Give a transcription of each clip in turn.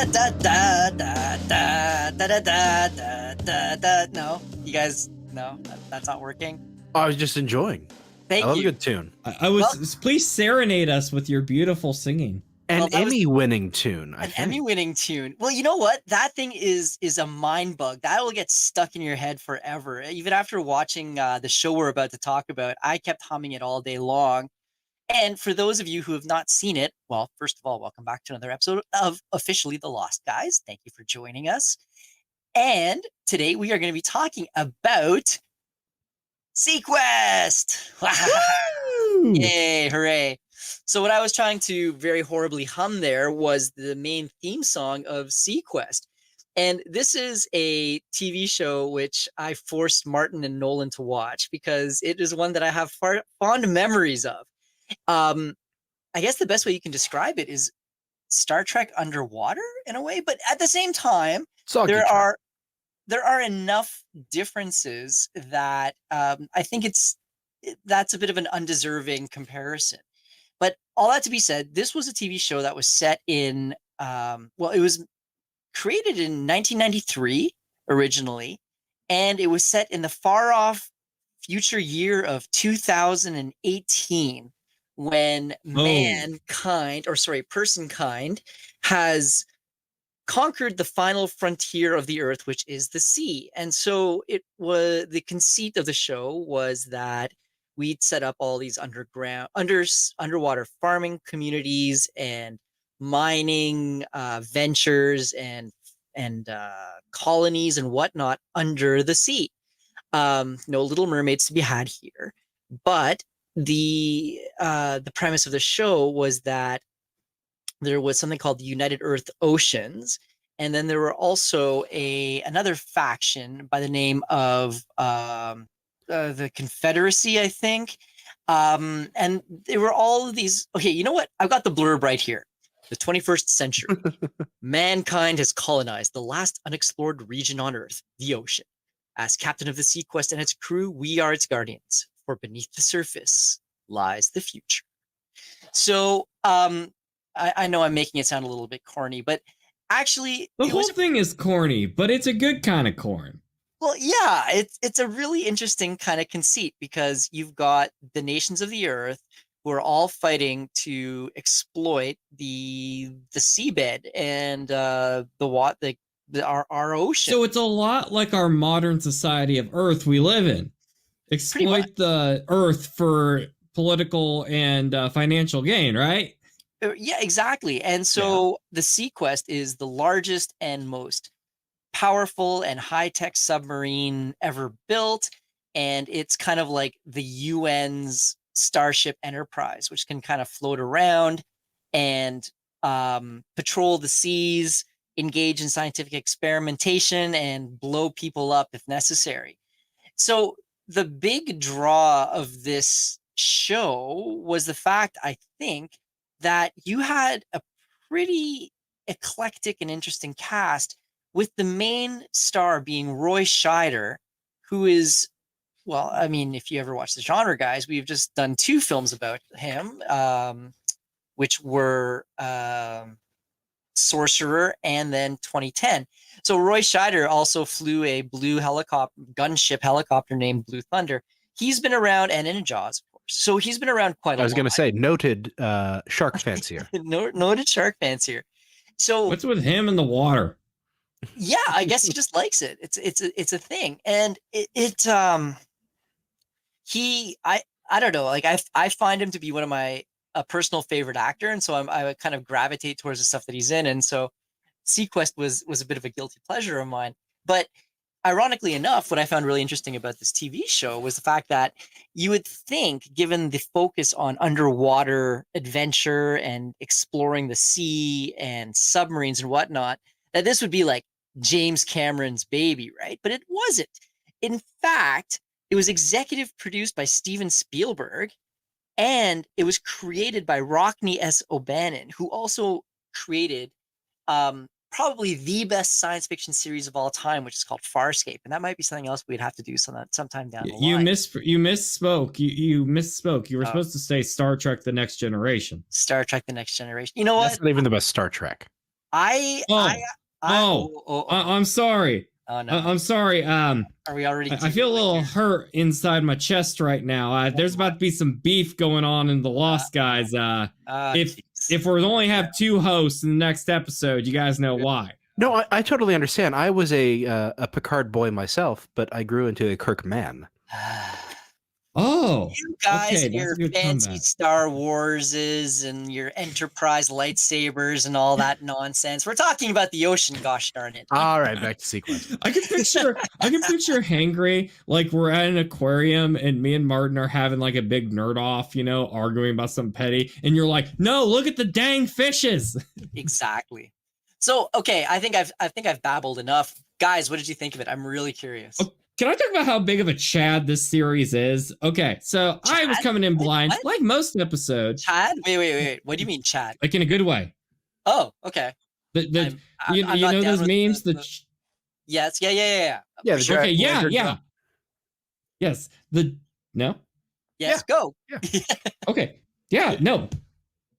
da da da da da da da da da da. No, you guys, no, that's not working. I was just enjoying. Thank I love you. a good tune. I was. Please serenade us with your beautiful singing. An Well, that was Emmy-winning tune, I an think. Emmy-winning tune. Well, you know what? That thing is a mind bug. That will get stuck in your head forever. Even after watching the show we're about to talk about, I kept humming it all day long. And for those of you who have not seen it, well, first of all, welcome back to another episode of Officially the Lost Guys. Thank you for joining us. And today we are going to be talking about SeaQuest. Woo! Yay, hooray. So what I was trying to very horribly hum there was the main theme song of SeaQuest. And this is a TV show which I forced Martin and Nolan to watch because it is one that I have fond memories of. I guess the best way you can describe it is Star Trek underwater in a way, but at the same time, there are enough differences that I think that's a bit of an undeserving comparison. But all that to be said, this was a TV show that was set in it was created in 1993 originally, and it was set in the far off future year of 2018 when personkind has conquered the final frontier of the earth, which is the sea. And so the conceit of the show was that we'd set up all these underwater farming communities and mining ventures and colonies and whatnot under the sea. No Little Mermaids to be had here, but the premise of the show was that there was something called the United Earth Oceans, and then there were also another faction by the name of the Confederacy, I think. And there were all of these. Okay, you know what? I've got the blurb right here. The 21st century, mankind has colonized the last unexplored region on Earth, the ocean. As captain of the SeaQuest and its crew, we are its guardians. For beneath the surface lies the future. So, I know I'm making it sound a little bit corny, but actually, The whole thing is corny, but it's a good kind of corn. Well, yeah, it's a really interesting kind of conceit because you've got the nations of the earth who are all fighting to exploit the seabed and our ocean. So it's a lot like our modern society of Earth we live in. Exploit the Earth for political and financial gain, right? Yeah, exactly. And so the SeaQuest is the largest and most powerful and high-tech submarine ever built, and it's kind of like the UN's Starship Enterprise, which can kind of float around and patrol the seas, engage in scientific experimentation, and blow people up if necessary. So the big draw of this show was the fact, I think, that you had a pretty eclectic and interesting cast, with the main star being Roy Scheider, who is, well, I mean, if you ever watch the Genre Guys, we've just done 2 films about him, which were Sorcerer and then 2010. So Roy Scheider also flew a blue gunship helicopter named Blue Thunder. He's been around, and in Jaws, of course. So he's been around quite a lot. I was going to say, noted shark fancier. Noted shark fancier. So what's with him in the water? Yeah, I guess he just likes it. It's a thing, and I don't know. Like I find him to be one of my personal favorite actor, and so I kind of gravitate towards the stuff that he's in, and so SeaQuest was a bit of a guilty pleasure of mine. But ironically enough, what I found really interesting about this TV show was the fact that you would think, given the focus on underwater adventure and exploring the sea and submarines and whatnot, that this would be like James Cameron's baby, right? But it wasn't. In fact, it was executive produced by Steven Spielberg, and it was created by Rockne S. O'Bannon, who also created probably the best science fiction series of all time, which is called Farscape. And that might be something else we'd have to do sometime down the line. You misspoke. You misspoke. You were supposed to say Star Trek: The Next Generation. Star Trek: The Next Generation. You know what? That's not even the best Star Trek. I Oh, I I'm sorry. oh no. I'm sorry. Are we already? I feel a little here? hurt inside my chest right now. There's about to be some beef going on in the Lost guys. If Jeez. we only have two hosts in the next episode, you guys know why. No, I totally understand. I was a Picard boy myself, but I grew into a Kirk man. Oh, You guys okay, and that's your a good fancy comeback. Star Warses and your Enterprise lightsabers and all that nonsense. We're talking about the ocean, gosh darn it. All right, back to SeaQuest. I can picture Hangry, like we're at an aquarium and me and Martin are having like a big nerd off, you know, arguing about some petty, and you're like, no, look at the dang fishes. Exactly. So, okay, I think I've babbled enough. Guys, what did you think of it? I'm really curious. Can I talk about how big of a Chad this series is? Okay, so I was Chad? coming in blind, What? like most episodes. Chad? Wait. What do you mean, Chad? Like in a good way. Oh, okay. You I'm know not those down with memes? Yes, yeah. Yeah, the Okay, yeah. Android Yes. No? Yes, go. Okay. Yeah, no.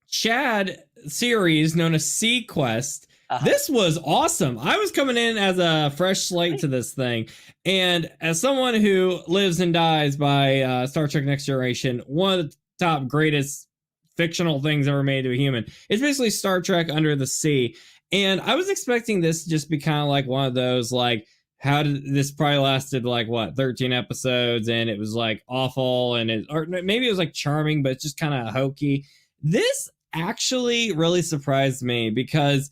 Chad series known as SeaQuest. This was awesome. I was coming in as a fresh slate to this thing. And as someone who lives and dies by Star Trek Next Generation, one of the top greatest fictional things ever made to a human, it's basically Star Trek Under the Sea. And I was expecting this to just be kind of like one of those, like, how did this probably lasted like what 13 episodes and it was like awful or maybe it was like charming, but it's just kind of hokey. This actually really surprised me because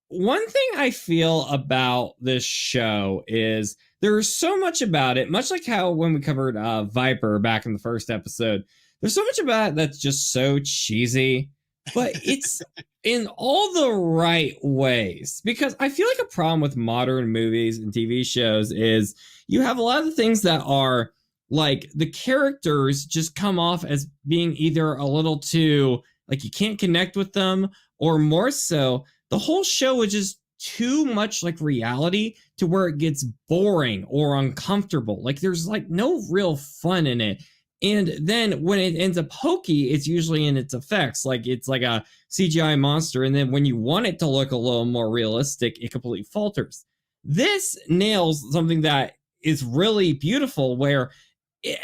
one thing I feel about this show is there's so much about it, much like how when we covered Viper back in the first episode, there's so much about it that's just so cheesy, but it's in all the right ways. Because I feel like a problem with modern movies and TV shows is you have a lot of the things that are like the characters just come off as being either a little too, like you can't connect with them, or more so, the whole show is just too much like reality to where it gets boring or uncomfortable. Like there's like no real fun in it. And then when it ends up hokey, it's usually in its effects. Like it's like a CGI monster. And then when you want it to look a little more realistic, it completely falters. This nails something that is really beautiful where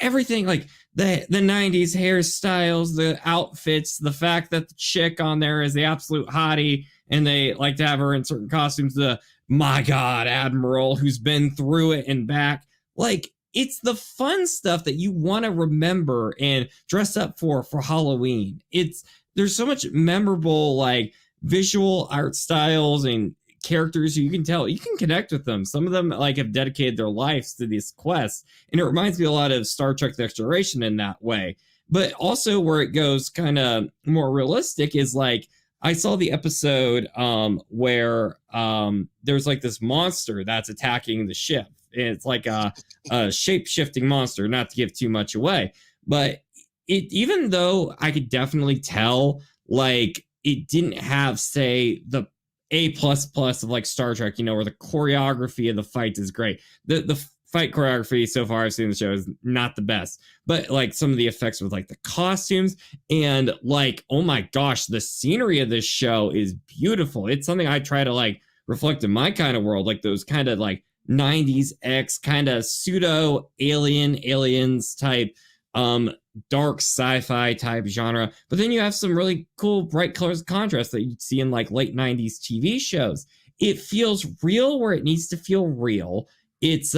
everything like the 90s hairstyles, the outfits, the fact that the chick on there is the absolute hottie and they like to have her in certain costumes, the my god admiral who's been through it and back, like it's the fun stuff that you want to remember and dress up for Halloween. There's so much memorable like visual art styles and characters you can tell you can connect with them. Some of them like have dedicated their lives to this quest, and it reminds me a lot of Star Trek Next Generation in that way. But also where it goes kind of more realistic is like I saw the episode where there's like this monster that's attacking the ship. It's like a shape-shifting monster, not to give too much away. But even though I could definitely tell, like, it didn't have, say, the A++ of like Star Trek, you know, where the choreography of the fights is great. The fight choreography so far I've seen in the show is not the best, but like some of the effects with like the costumes and like, oh my gosh, the scenery of this show is beautiful. It's something I try to like reflect in my kind of world, like those kind of like 90s X kind of pseudo aliens type dark sci-fi type genre, but then you have some really cool bright colors and contrast that you'd see in like late 90s TV shows. It feels real where it needs to feel real. It's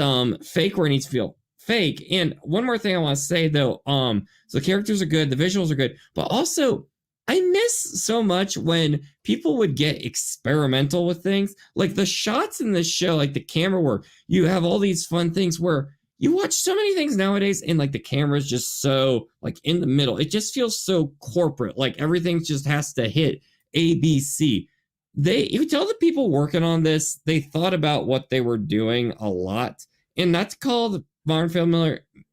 fake where it needs to feel fake. And one more thing I want to say though, so the characters are good, the visuals are good, but also I miss so much when people would get experimental with things. Like the shots in this show, like the camera work, you have all these fun things where you watch so many things nowadays and like the camera's just so like in the middle. It just feels so corporate. Like everything just has to hit ABC. You could tell the people working on this, they thought about what they were doing a lot. And that's called modern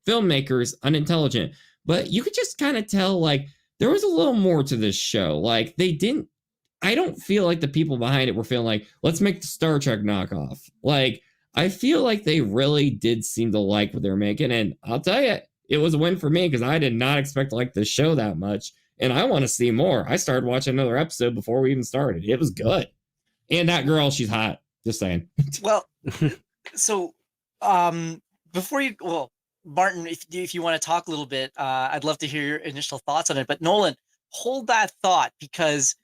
filmmakers unintelligent. But you could just kind of tell like there was a little more to this show. Like I don't feel like the people behind it were feeling like, let's make the Star Trek knockoff. Like, I feel like they really did seem to like what they're making. And I'll tell you, it was a win for me because I did not expect to like the show that much. And I want to see more. I started watching another episode before we even started. It was good. And that girl, she's hot. Just saying. Well, so before you, well, Martin, if you want to talk a little bit, I'd love to hear your initial thoughts on it. But Nolan, hold that thought, because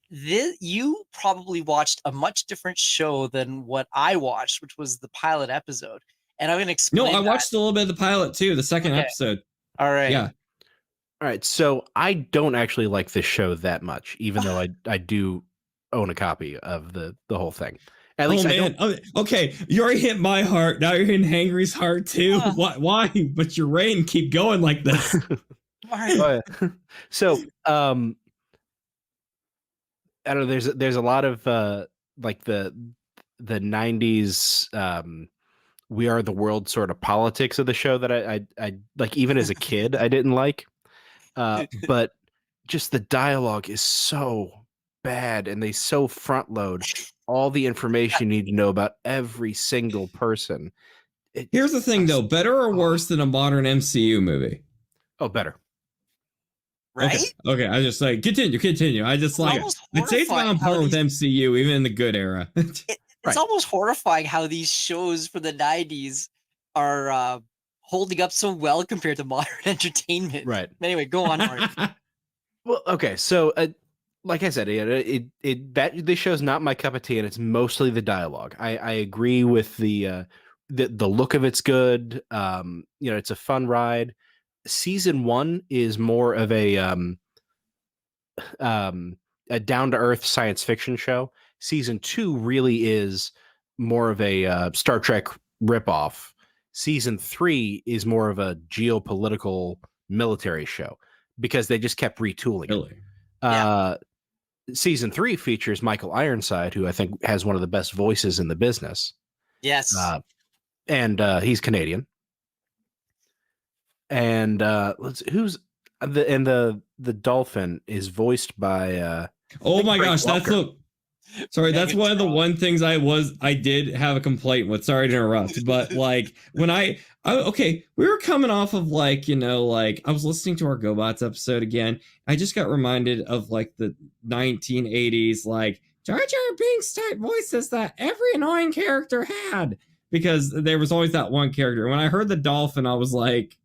you probably watched a much different show than what I watched, which was the pilot episode. And I'm going to No, explain. I watched a little bit of the pilot too, the second episode. All right. Yeah. All right. So I don't actually like this show that much, even though I do own a copy of the whole thing. At least man. Okay, you already hit my heart. Now you're hitting Hangry's heart too. Why? But you're rain. Keep going like this. So I don't know. There's a lot of like the 90s We Are the World sort of politics of the show that I like, even as a kid I didn't like. But just the dialogue is so bad, and they so front load all the information you need to know about every single person. Here's the thing though, better or worse than a modern MCU movie? Oh, better. Right? Okay. I just like continue. I just like I'd say it's on par with MCU, even in the good era. It's almost horrifying how these shows for the 90s are holding up so well compared to modern entertainment. Right. Anyway, go on, Martin. Well, okay. So, like I said, this show's not my cup of tea, and it's mostly the dialogue. I agree with the look of it's good. It's a fun ride. Season 1 is more of a down to earth science fiction show. Season 2 really is more of a Star Trek ripoff. Season 3 is more of a geopolitical military show because they just kept retooling it. Season 3 features Michael Ironside, who I think has one of the best voices in the business. Yes. And he's Canadian. And the dolphin is voiced by oh my gosh, Welker. That's one of the one things I did have a complaint with. Sorry to interrupt, but like when we were coming off of like, like I was listening to our GoBots episode again. I just got reminded of like the 1980s, like Jar Jar Binks type voices that every annoying character had, because there was always that one character. When I heard the dolphin, I was like,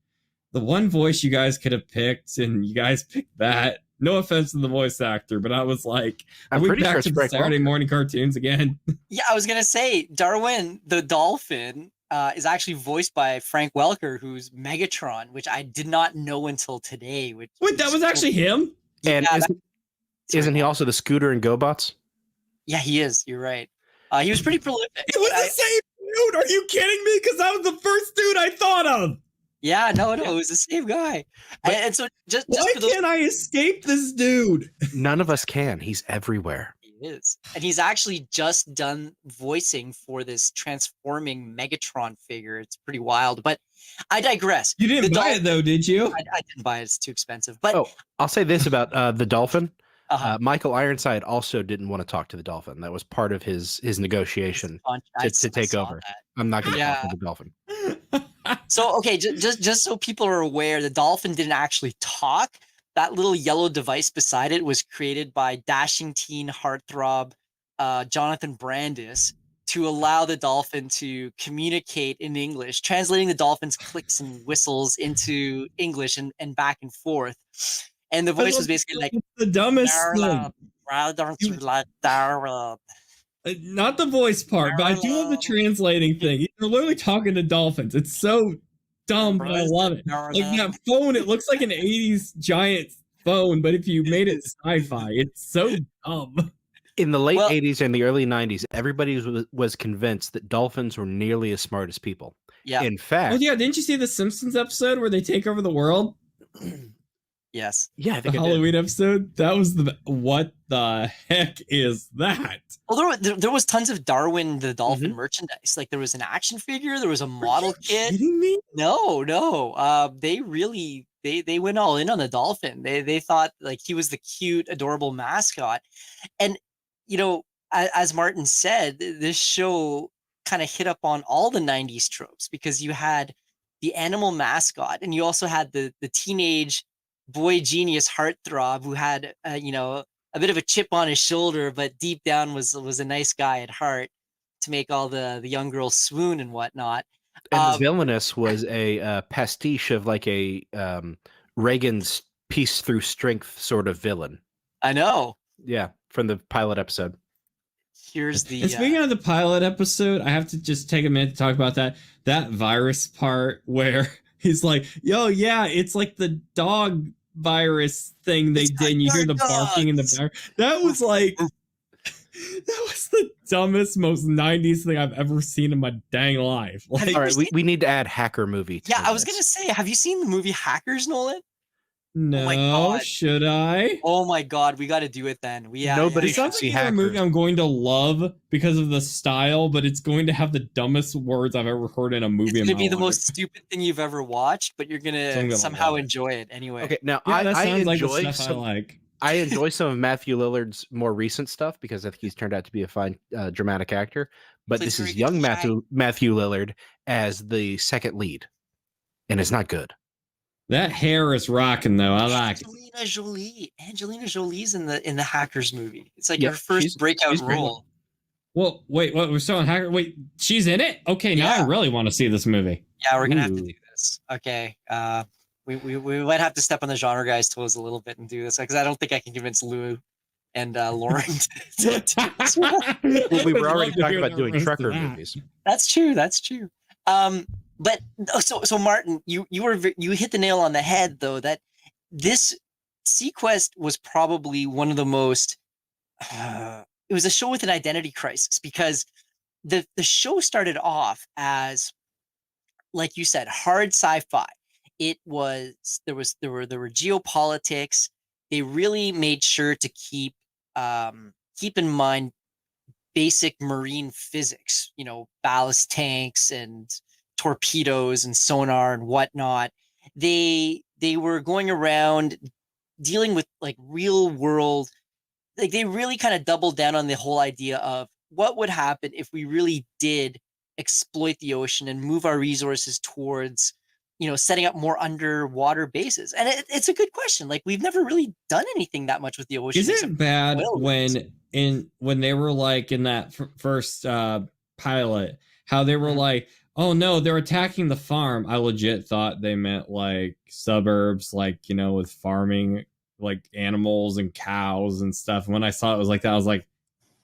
the one voice you guys could have picked, and you guys picked that. No offense to the voice actor, but I was like, I'm pretty back sure to the Saturday morning cartoons again. Yeah, I was gonna say Darwin the dolphin is actually voiced by Frank Welker, who's Megatron, which I did not know until today. Wait, that was actually him? And isn't he also the Scooter in GoBots? Yeah, he is. You're right. He was pretty prolific. It was the same dude. Are you kidding me? Because that was the first dude I thought of. Yeah, no, it was the same guy. And so just why can't I escape this dude? None of us can. He's everywhere. He is. And he's actually just done voicing for this transforming Megatron figure. It's pretty wild, but I digress. You didn't buy it though, did you? I didn't buy it. It's too expensive. But I'll say this about the dolphin. Michael Ironside also didn't want to talk to the dolphin. That was part of his negotiation to take over. That. I'm not going to talk to the dolphin. So, okay, just so people are aware, the dolphin didn't actually talk. That little yellow device beside it was created by dashing teen heartthrob Jonathan Brandis to allow the dolphin to communicate in English, translating the dolphin's clicks and whistles into English and back and forth. And the voice was basically like the dumbest thing. Not the voice part, but I do love the translating thing. They're literally talking to dolphins. It's so dumb, but I love it. Like that phone, it looks like an 80s giant phone, but if you made it sci-fi, it's so dumb. In the late 80s and the early 90s, everybody was convinced that dolphins were nearly as smart as people. Yeah. In fact... Oh, yeah, didn't you see the Simpsons episode where they take over the world? Yes. Yeah, I think the Halloween episode. That was what the heck is that? Well, there was tons of Darwin the dolphin merchandise. Like there was an action figure, there was a model kit. Kidding me? No. They really they went all in on the dolphin. They thought like he was the cute, adorable mascot. And as Martin said, this show kind of hit up on all the 90s tropes, because you had the animal mascot, and you also had the teenage boy genius heartthrob who had a a bit of a chip on his shoulder, but deep down was a nice guy at heart to make all the young girls swoon and whatnot. And the villainess was a pastiche of like a Reagan's peace through strength sort of villain. I know. Yeah, from the pilot episode. Here's the. And speaking of the pilot episode, I have to just take a minute to talk about that virus part where he's like, "Yo, yeah, it's like the dog virus thing they did." And you hear the barking in the back. That was like, that was the dumbest, most 90s thing I've ever seen in my dang life. Like, all right, we need to add hacker movie. Yeah, I was gonna say, have you seen the movie Hackers, Nolan? no, should I? Oh my god, we got to do it then. Nobody It should sounds see like a Hackers. movie I'm going to love because of the style, but it's going to have the dumbest words I've ever heard in a movie. It's gonna be the most stupid thing you've ever watched, but you're gonna somehow enjoy it anyway. Okay, now Yeah, that I sounds like the enjoy stuff some. I like. I enjoy some of Matthew Lillard's more recent stuff because I think he's turned out to be a fine dramatic actor. But Plays this very is good young Scheider. Matthew Lillard as the second lead, and it's not good. That hair is rocking though. I like it. Angelina Jolie's in the Hackers movie. It's like Yeah, her first breakout she's great. role. Well, wait, what? We're still on Hacker. Wait, she's in it? Okay, now I really want to see this movie. Yeah, we're gonna have to do this. Okay. We might have to step on the genre guy's toes a little bit and do this because I don't think I can convince Lou and Lauren to do this one. Well, we were already talking about doing trucker movies. That's true. But so Martin, you hit the nail on the head though, that this SeaQuest was probably one of the most it was a show with an identity crisis because the show started off as, like you said, hard sci-fi. It was there were geopolitics. They really made sure to keep in mind basic marine physics, ballast tanks and torpedoes and sonar and whatnot. They were going around dealing with like real world, like they really kind of doubled down on the whole idea of what would happen if we really did exploit the ocean and move our resources towards, setting up more underwater bases. And it's a good question. Like we've never really done anything that much with the ocean. Is it bad when they were like in that first pilot, how they were like, oh no, they're attacking the farm. I legit thought they meant like suburbs, like, with farming, like animals and cows and stuff. When I saw it was like that, I was like,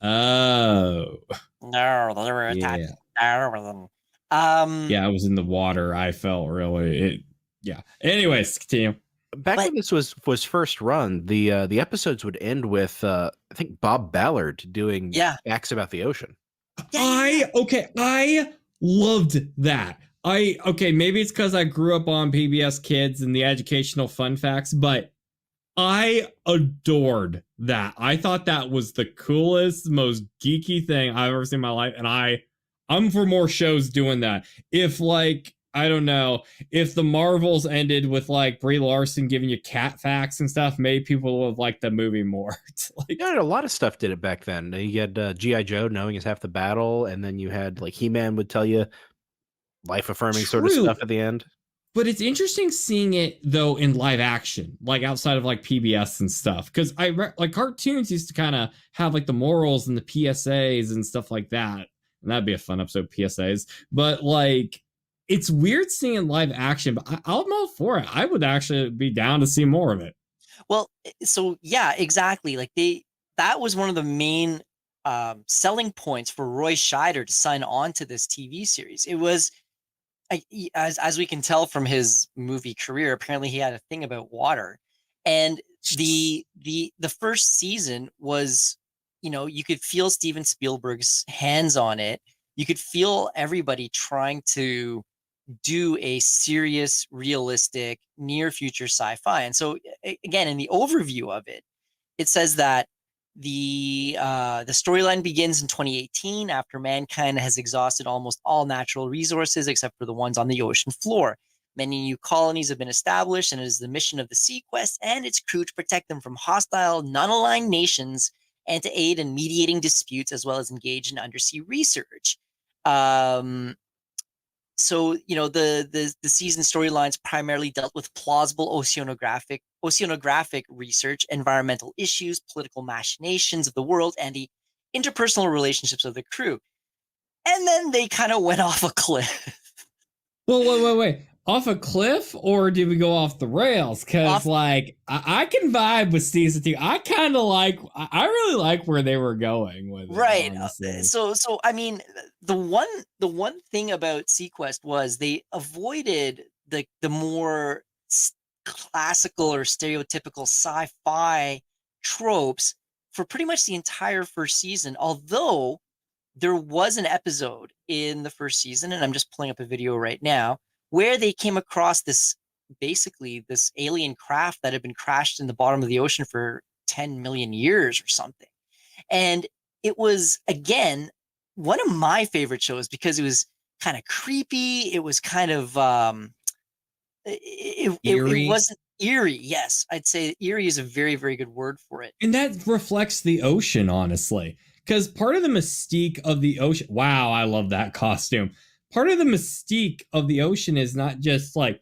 oh. No, they were attacking. Yeah, I was in the water. I felt really Anyways, continue. Back when this was first run, the episodes would end with I think Bob Ballard doing facts about the ocean. I loved that. Maybe it's because I grew up on PBS Kids and the educational fun facts, but I adored that. I thought that was the coolest, most geeky thing I've ever seen in my life, and I'm for more shows doing that. If like, I don't know, if the Marvels ended with like Brie Larson giving you cat facts and stuff, maybe people would have liked the movie more. It's like, a lot of stuff did it back then. You had G.I. Joe knowing is half the battle, and then you had like He-Man would tell you life-affirming sort of stuff at the end. But it's interesting seeing it though in live action, like outside of like PBS and stuff, because like cartoons used to kind of have like the morals and the PSAs and stuff like that. And that'd be a fun episode, PSAs. But like, it's weird seeing it live action, but I'm all for it. I would actually be down to see more of it. Well, so yeah, exactly. Like that was one of the main selling points for Roy Scheider to sign on to this TV series. It was, as we can tell from his movie career, apparently he had a thing about water. And the first season was, you could feel Steven Spielberg's hands on it. You could feel everybody trying to do a serious, realistic, near future sci-fi. And so again, in the overview of it, it says that the storyline begins in 2018 after mankind has exhausted almost all natural resources except for the ones on the ocean floor. Many new colonies have been established, and it is the mission of the SeaQuest and its crew to protect them from hostile, non-aligned nations and to aid in mediating disputes as well as engage in undersea research. so the season storylines primarily dealt with plausible oceanographic research, environmental issues, political machinations of the world, and the interpersonal relationships of the crew. And then they kind of went off a cliff. Well, wait. Off a cliff, or did we go off the rails? Because I can vibe with season 2. I kind of I really like where they were going with it. Right. So I mean, the one thing about SeaQuest was they avoided the more classical or stereotypical sci-fi tropes for pretty much the entire first season. Although there was an episode in the first season, and I'm just pulling up a video right now, where they came across this alien craft that had been crashed in the bottom of the ocean for 10 million years or something. And it was, again, one of my favorite shows because it was kind of creepy. It was kind of eerie. It wasn't eerie. Yes, I'd say eerie is a very, very good word for it. And that reflects the ocean, honestly. Because part of the mystique of the ocean, wow, I love that costume. Part of the mystique of the ocean is not just like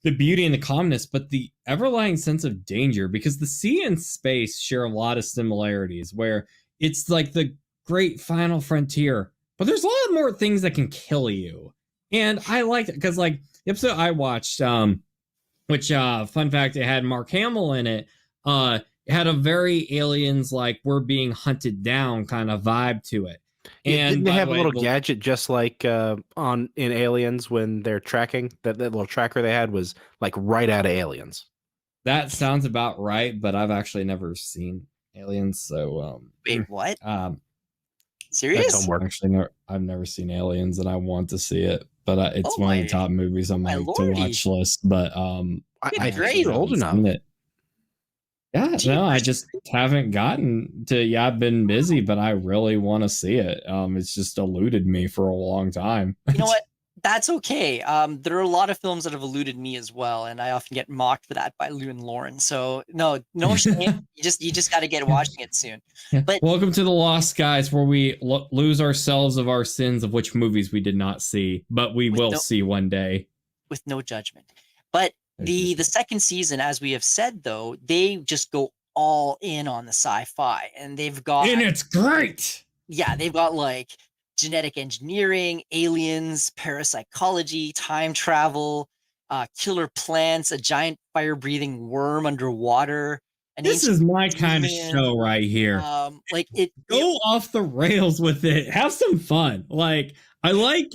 the beauty and the calmness, but the ever-lying sense of danger, because the sea and space share a lot of similarities where it's like the great final frontier, but there's a lot more things that can kill you. And I liked it because, like, the episode I watched, which fun fact, it had Mark Hamill in it, it had a very aliens like we're being hunted down kind of vibe to it. And didn't they have a little gadget just like in Aliens when they're tracking? That little tracker they had was like right out of Aliens. That sounds about right, but I've actually never seen Aliens, so wait, what? Serious? Actually, I've never seen Aliens, and I want to see it, but it's one of the top movies on my to watch list. But I think you're old enough. Yeah, no, I just haven't gotten to. Yeah, I've been busy, but I really want to see it. It's just eluded me for a long time. You know what? That's okay. There are a lot of films that have eluded me as well, and I often get mocked for that by Lou and Lauren. So no shame. you just got to get watching it soon. But welcome to the Lost Guys, where we lose ourselves of our sins of which movies we did not see, but we will see one day with no judgment. But the second season, as we have said, though, they just go all in on the sci-fi, and they've got, and it's great. Yeah, they've got like genetic engineering, aliens, parapsychology, time travel, killer plants, a giant fire-breathing worm underwater. This is my kind of show right here. Go off the rails with it. Have some fun. Like, I like.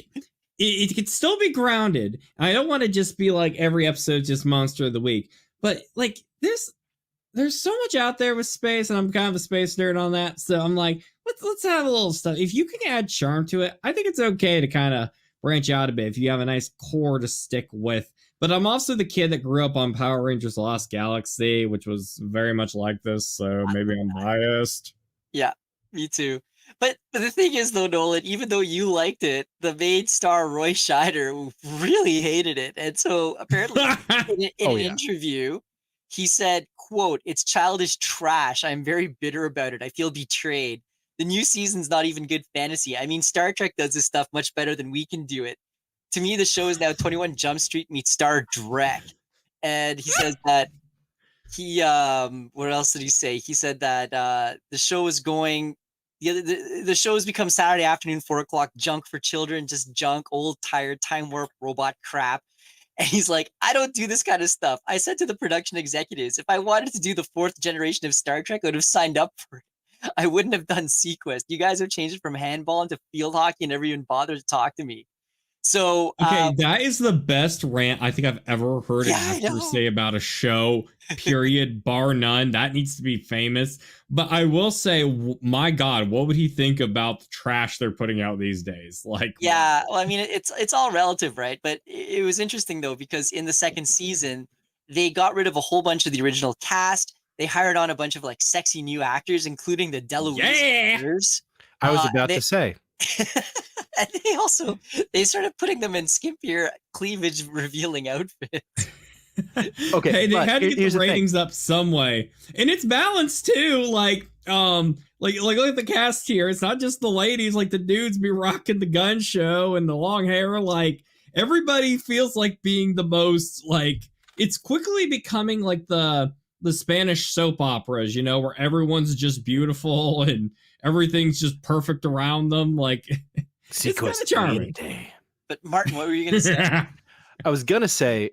It could still be grounded. I don't want to just be like every episode just monster of the week, but like there's so much out there with space, and I'm kind of a space nerd on that. So I'm like, let's have a little stuff. If you can add charm to it, I think it's okay to kind of branch out a bit if you have a nice core to stick with. But I'm also the kid that grew up on Power Rangers Lost Galaxy, which was very much like this. So maybe I'm biased. Yeah, me too. But the thing is, though, Nolan, even though you liked it, the main star, Roy Scheider, really hated it. And so apparently in an interview, he said, quote, "It's childish trash. I'm very bitter about it. I feel betrayed. The new season's not even good fantasy. I mean, Star Trek does this stuff much better than we can do it. To me, the show is now 21 Jump Street meets Star Trek." And he says that what else did he say? He said that the show is going... The show's become Saturday afternoon, 4:00 junk for children, just junk, old, tired, time warp, robot crap. And he's like, I don't do this kind of stuff. I said to the production executives, if I wanted to do the fourth generation of Star Trek, I would have signed up for it. I wouldn't have done SeaQuest. You guys have changed it from handball into field hockey and never even bothered to talk to me. So okay, that is the best rant I think I've ever heard an actor say about a show, period, bar none. That needs to be famous. But I will say, my God, what would he think about the trash they're putting out these days? Like, yeah, well, I mean, it's all relative, right? But it was interesting, though, because in the second season, they got rid of a whole bunch of the original cast. They hired on a bunch of like sexy new actors, including the DeLuise actors. I was about to say. And they started putting them in skimpier cleavage revealing outfits. Okay, hey, they had to get the ratings up some way, and it's balanced too. Like look at the cast here. It's not just the ladies. Like the dudes be rocking the gun show and the long hair. Like everybody feels like being the most like it's quickly becoming like the Spanish soap operas, you know, where everyone's just beautiful and everything's just perfect around them. Like it's kind of charming. But Martin, what were you gonna say? I was gonna say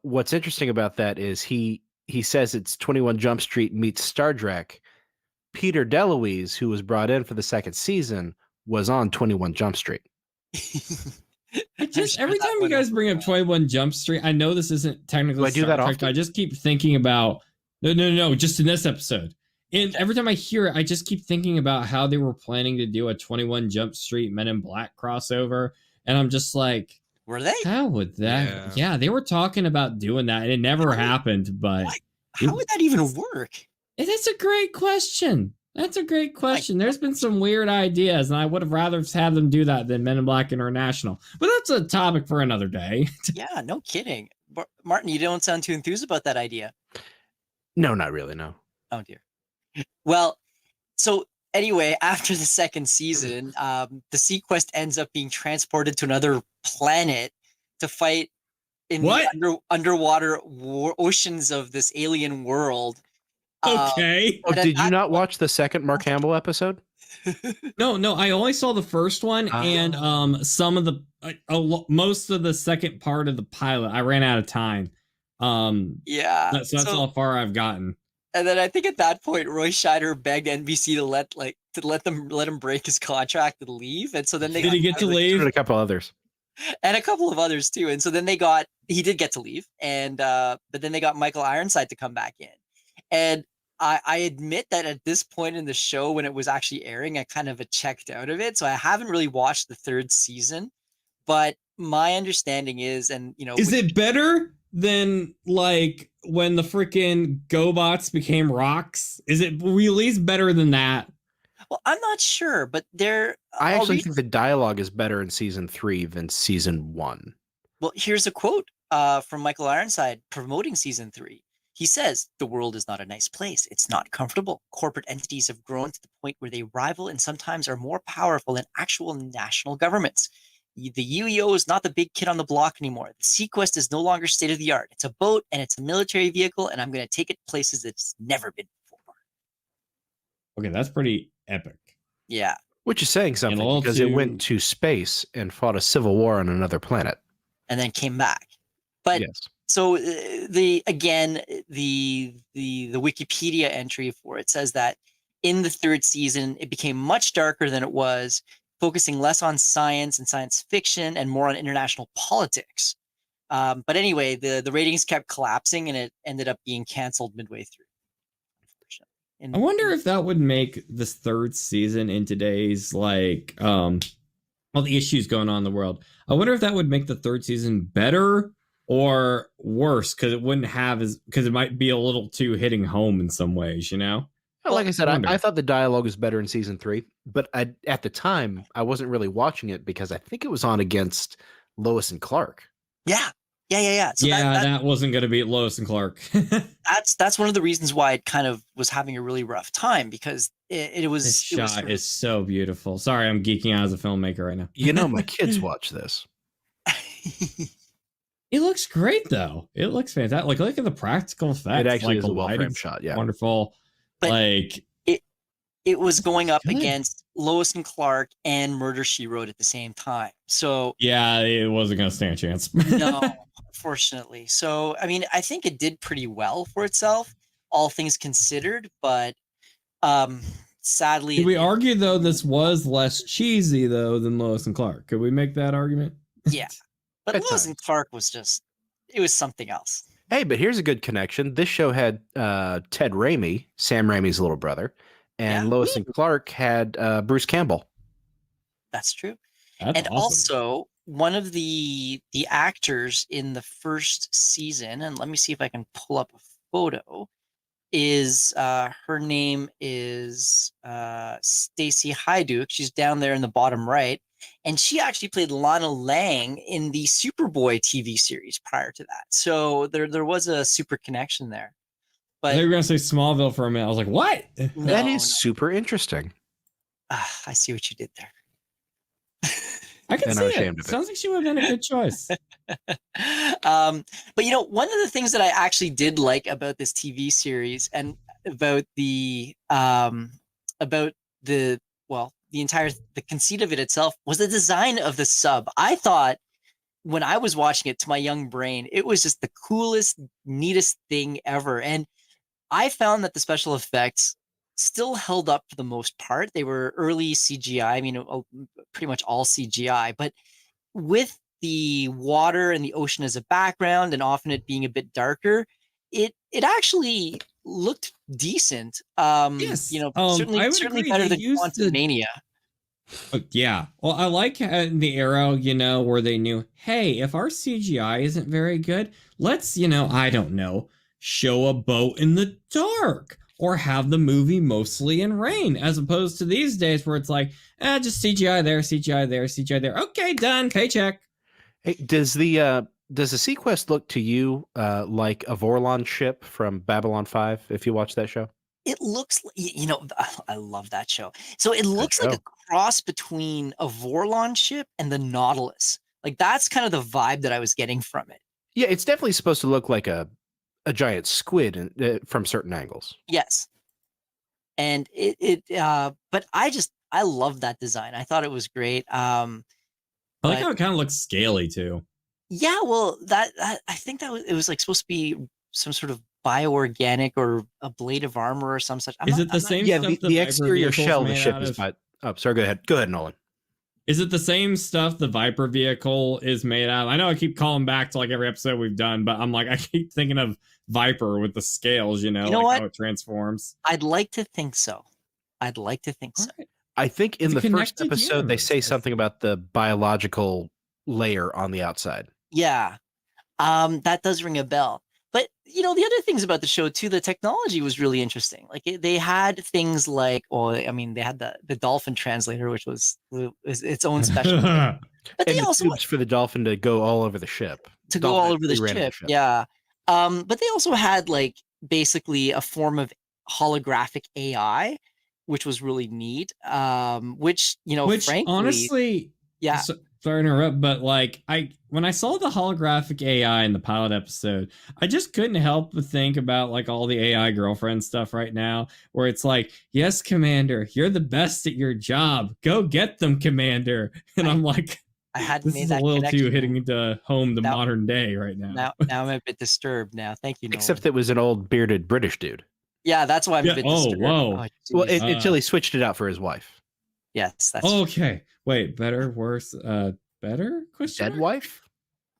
what's interesting about that is he says it's 21 Jump Street meets Star Trek. Peter DeLuise, who was brought in for the second season, was on 21 Jump Street. I just every time you guys bring up 21 Jump Street, I know this isn't technically Do I do that often? I just keep thinking about no, just in this episode. And every time I hear it, I just keep thinking about how they were planning to do a 21 Jump Street Men in Black crossover, and I'm just like, were they? how would that? Yeah, they were talking about doing that, and it never happened. But how would that even work? That's a great question. That's a great question. There's been some weird ideas, and I would have rather had them do that than Men in Black International. But that's a topic for another day. Yeah, no kidding. Martin, you don't sound too enthused about that idea. No, not really, no. Oh, dear. Well, so anyway, after the second season, the SeaQuest ends up being transported to another planet to fight in the underwater oceans of this alien world. Okay. Did you not watch the second Mark Hamill episode? No, I only saw the first one and some of the most of the second part of the pilot. I ran out of time. Yeah. So that's how far I've gotten. And then I think at that point, Roy Scheider begged NBC to let him break his contract and leave. And so then did he get to leave? And a couple others. And a couple of others too. And so then he did get to leave. And but then they got Michael Ironside to come back in. And I admit that at this point in the show, when it was actually airing, I kind of checked out of it. So I haven't really watched the third season. But my understanding is, and you know, is it better than like when the freaking GoBots became rocks? Is it really better than that? Well, I'm not sure, but I actually think the dialogue is better in season 3 than season 1. Well, here's a quote from Michael Ironside promoting season 3. He says, "The world is not a nice place. It's not comfortable. Corporate entities have grown to the point where they rival and sometimes are more powerful than actual national governments. The UEO is not the big kid on the block anymore. The SeaQuest is no longer state of the art. It's a boat and it's a military vehicle, and I'm going to take it places it's never been before." Okay, that's pretty epic. Yeah. Which is saying something because it went to space and fought a civil war on another planet. And then came back. But yes. So the Wikipedia entry for it says that in the third season, it became much darker than it was, focusing less on science and science fiction and more on international politics. But anyway, the ratings kept collapsing and it ended up being canceled midway through. I wonder if that would make this third season in today's like all the issues going on in the world. I wonder if that would make the third season better or worse, because it wouldn't have because it might be a little too hitting home in some ways, you know? Well, like I said, I thought the dialogue was better in season 3, but at the time I wasn't really watching it because I think it was on against Lois and Clark. Yeah. So that wasn't going to be Lois and Clark. that's one of the reasons why it kind of was having a really rough time, because it was. This shot is so beautiful. Sorry, I'm geeking out as a filmmaker right now. You know, my kids watch this. It looks great, though. It looks fantastic. Like, look at the practical effects. It actually like, is a well-framed shot. Yeah, wonderful. But like it was going up against Lois and Clark and Murder, She Wrote at the same time. So yeah, it wasn't going to stand a chance. No, unfortunately. So I mean, I think it did pretty well for itself, all things considered. But sadly, could we argue though this was less cheesy though than Lois and Clark? Could we make that argument? Yeah. But Lois and Clark was it was something else. Hey, but here's a good connection. This show had Ted Raimi, Sam Raimi's little brother, and Lois and Clark had Bruce Campbell. That's true. That's and awesome. Also, one of the actors in the first season, and let me see if I can pull up a photo, is her name is Stacey Hyduke. She's down there in the bottom right. And she actually played Lana Lang in the Superboy TV series prior to that. So there was a super connection there. But they were going to say Smallville for a minute. I was like, what? That is super interesting. I see what you did there. I can see it. Sounds like she would have been a good choice. But one of the things that I actually did like about this TV series and about about the the conceit of it itself was the design of the sub. I thought when I was watching it, to my young brain, it was just the coolest, neatest thing ever. And I found that the special effects still held up for the most part. They were early CGI. I mean, pretty much all CGI, but with the water and the ocean as a background and often it being a bit darker, it actually looked decent. Yes. Certainly better than Quantum Mania. Yeah. Well, I like the era, where they knew, hey, if our CGI isn't very good, let's, I don't know, show a boat in the dark or have the movie mostly in rain, as opposed to these days where it's like, just CGI there, CGI there, CGI there. Okay, done. Paycheck. Hey, does the SeaQuest look to you like a Vorlon ship from Babylon 5, if you watch that show? It looks, I love that show. So it looks like a cross between a Vorlon ship and the Nautilus. Like that's kind of the vibe that I was getting from it. Yeah, it's definitely supposed to look like a giant squid from certain angles. Yes. And but I love that design. I thought it was great. I like how it kind of looks scaly too. Yeah, well, that I think it was like supposed to be some sort of bioorganic or a blade of armor or some such. Is it the same? Yeah, the exterior shell of the ship is. Oh, sorry. Go ahead, Nolan. Is it the same stuff the Viper vehicle is made out of? I know I keep calling back to like every episode we've done, but I'm like, I keep thinking of Viper with the scales, how it transforms. I'd like to think so. Right. I think in the first episode, they say something about the biological layer on the outside. Yeah. That does ring a bell. But, the other things about the show, too, the technology was really interesting. Like, they had things like, they had the dolphin translator, which was its own special thing. But and they also tubes for the dolphin to go all over the ship. Go all over the ship, yeah. But they also had, like, basically a form of holographic AI, which was really neat. Which frankly... honestly... Yeah. Sorry to interrupt, but like when I saw the holographic AI in the pilot episode, I just couldn't help but think about like all the AI girlfriend stuff right now, where it's like, yes, Commander, you're the best at your job. Go get them, Commander. And I'm like, I had this made is that a little connection. too hitting into home the modern day right now. Now I'm a bit disturbed now. Thank you, Nolan. Except it was an old bearded British dude. Yeah, that's why I'm a bit disturbed. Whoa. Well, until he switched it out for his wife. Yes, that's okay. Wait, better, worse, better? Dead wife?